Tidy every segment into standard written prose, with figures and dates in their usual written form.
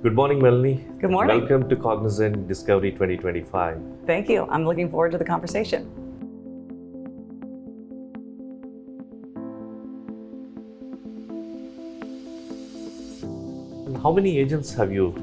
Good morning, Melanie. Good morning. Welcome to Cognizant Discovery 2025. Thank you. I'm looking forward to the conversation. How many agents have you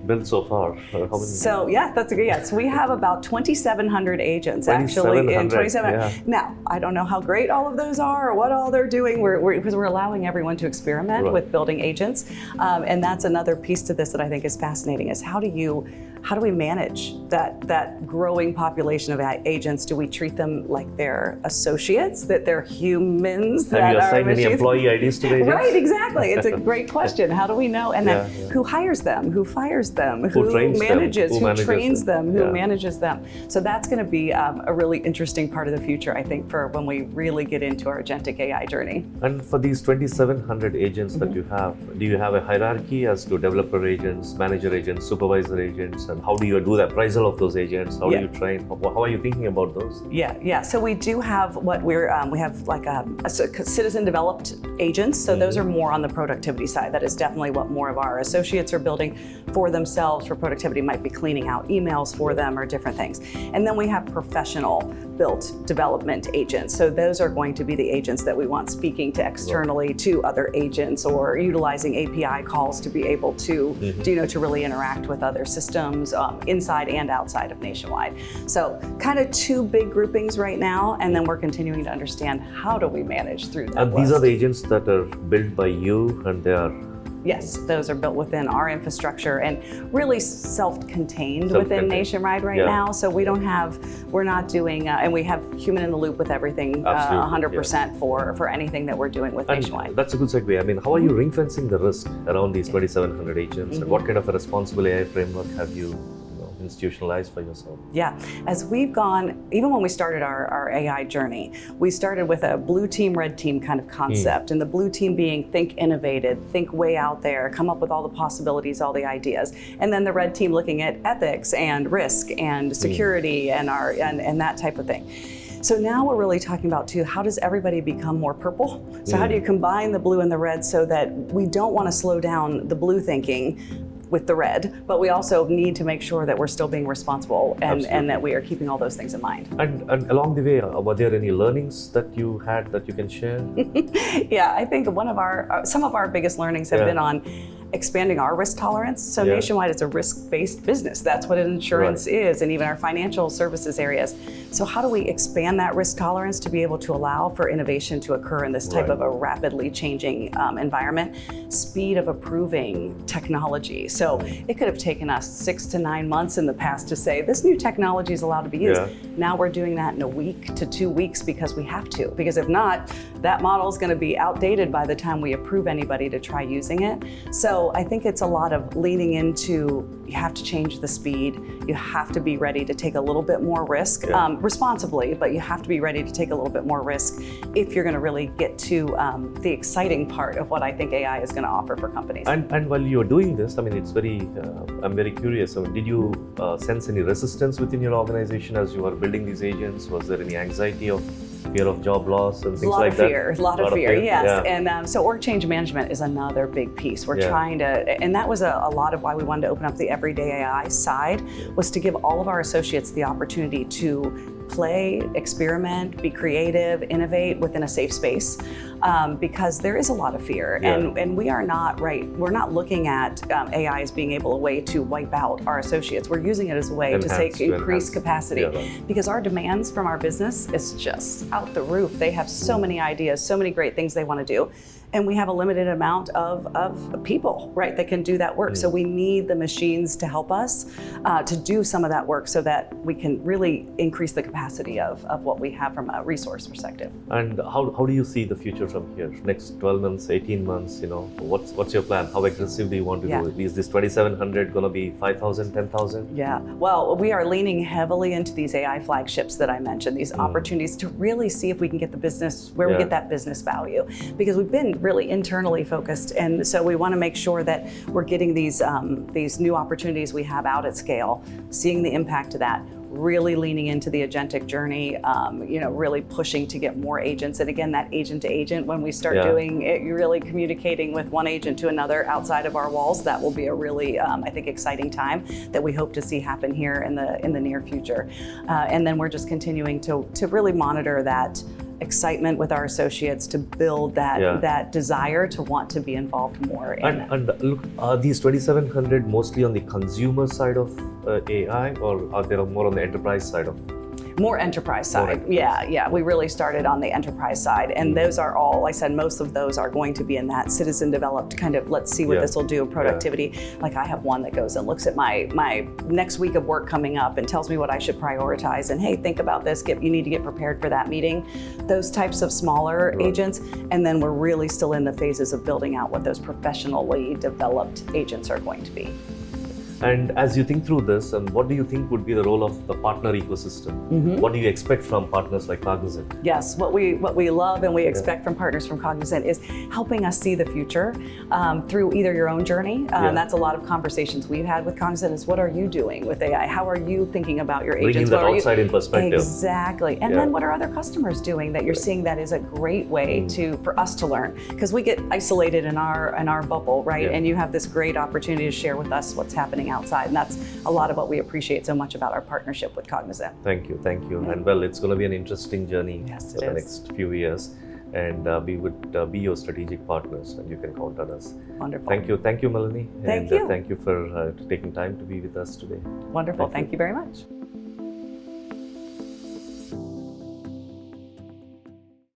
built so far? That's a good guess. We have about 2,700 agents actually in 27. Yeah. Now, I don't know how great all of those are or what all they're doing because we're allowing everyone to experiment with building agents. And that's another piece to this that I think is fascinating is how do we manage that growing population of agents? Do we treat them like they're associates, that they're humans? Have you assigned any employee IDs to the agents? Right, exactly. It's a great question. How do we know? And then who hires them? Who fires them? Who manages? Who trains them? Who manages them? So that's going to be a really interesting part of the future, I think, for when we really get into our agentic AI journey. And for these 2,700 agents that you have, do you have a hierarchy as to developer agents, manager agents, supervisor agents, and how do you do the appraisal of those agents? How do you train? How are you thinking about those? Yeah. So we do have we have like a citizen developed agents. So those are more on the productivity side. That is definitely what more of our associates are building for themselves for productivity. Might be cleaning out emails for them or different things. And then we have professional built development agents. So those are going to be the agents that we want speaking to externally to other agents or utilizing API calls to be able to to really interact with other systems inside and outside of Nationwide. So kind of two big groupings right now, and then we're continuing to understand how do we manage through that. And these are the agents that are built by you, and they are. Yes, those are built within our infrastructure and really self-contained within Nationwide right now. So we're not doing, and we have human in the loop with everything 100% for anything that we're doing with Nationwide. That's a good segue. I mean, how are you ring fencing the risk around these 2,700 agents? And what kind of a responsible AI framework have you institutionalized for yourself? Yeah, as we've gone, even when we started our AI journey, we started with a blue team, red team kind of concept. And the blue team being think innovative, think way out there, come up with all the possibilities, all the ideas. And then the red team looking at ethics and risk and security and that type of thing. So now we're really talking about too, how does everybody become more purple? So how do you combine the blue and the red so that we don't want to slow down the blue thinking with the red, but we also need to make sure that we're still being responsible and that we are keeping all those things in mind. And along the way, were there any learnings that you had that you can share? Yeah, I think some of our biggest learnings have been on expanding our risk tolerance. So Nationwide is a risk-based business. That's what insurance is, and even our financial services areas. So how do we expand that risk tolerance to be able to allow for innovation to occur in this type of a rapidly changing environment? Speed of approving technology. So it could have taken us 6 to 9 months in the past to say, this new technology is allowed to be used. Now we're doing that in a week to 2 weeks because we have to. Because if not, that model is going to be outdated by the time we approve anybody to try using it. So I think it's a lot of leaning into, you have to change the speed. You have to be ready to take a little bit more risk, responsibly, but you have to be ready to take a little bit more risk if you're going to really get to the exciting part of what I think AI is going to offer for companies. And while you're doing this, I mean, I'm very curious. I mean, did you sense any resistance within your organization as you were building these agents? Was there any anxiety of fear of job loss and things like that? A lot of fear, yes. And so org change management is another big piece. We're trying to, and that was a lot of why we wanted to open up the everyday AI side, was to give all of our associates the opportunity to play, experiment, be creative, innovate within a safe space, because there is a lot of fear, and we're not looking at AI as being a way to wipe out our associates. We're using it as a way to increase capacity, because our demands from our business is just out the roof. They have so many ideas, so many great things they want to do. And we have a limited amount of people, right, that can do that work. So we need the machines to help us to do some of that work so that we can really increase the capacity of what we have from a resource perspective. And how do you see the future from here? Next 12 months, 18 months, what's your plan? How aggressive do you want to go? Is this 2,700 going to be 5,000, 10,000? Yeah, well, we are leaning heavily into these AI flagships that I mentioned, these opportunities to really see if we can get the business, where we get that business value. Because we've been really internally focused, and so we want to make sure that we're getting these new opportunities we have out at scale, seeing the impact of that, really leaning into the agentic journey, really pushing to get more agents. And again, that agent to agent, when we start doing it, you're really communicating with one agent to another outside of our walls, that will be a really, I think, exciting time that we hope to see happen here in the near future. And then we're just continuing to really monitor that excitement with our associates to build that desire to want to be involved more in it. And look, are these 2,700 mostly on the consumer side of AI, or are they more on the enterprise side of? More enterprise side. Yeah. We really started on the enterprise side. And those are all, like I said, most of those are going to be in that citizen developed kind of, let's see what this will do in productivity. Like I have one that goes and looks at my next week of work coming up and tells me what I should prioritize. And hey, think about this, you need to get prepared for that meeting. Those types of smaller agents. And then we're really still in the phases of building out what those professionally developed agents are going to be. And as you think through this, what do you think would be the role of the partner ecosystem? What do you expect from partners like Cognizant? Yes, what we love and we expect from partners from Cognizant is helping us see the future through either your own journey. That's a lot of conversations we've had with Cognizant is, what are you doing with AI? How are you thinking about your agents? Bringing that outside in perspective. Exactly. And then what are other customers doing that you're seeing that is a great way for us to learn? Because we get isolated in our bubble, right? And you have this great opportunity to share with us what's happening outside, and that's a lot of what we appreciate so much about our partnership with Cognizant. Thank you. And well, it's going to be an interesting journey for the next few years, and we would be your strategic partners, and you can count on us. Wonderful. Thank you, Melanie. Thank you. Thank you for taking time to be with us today. Wonderful. Thank you very much.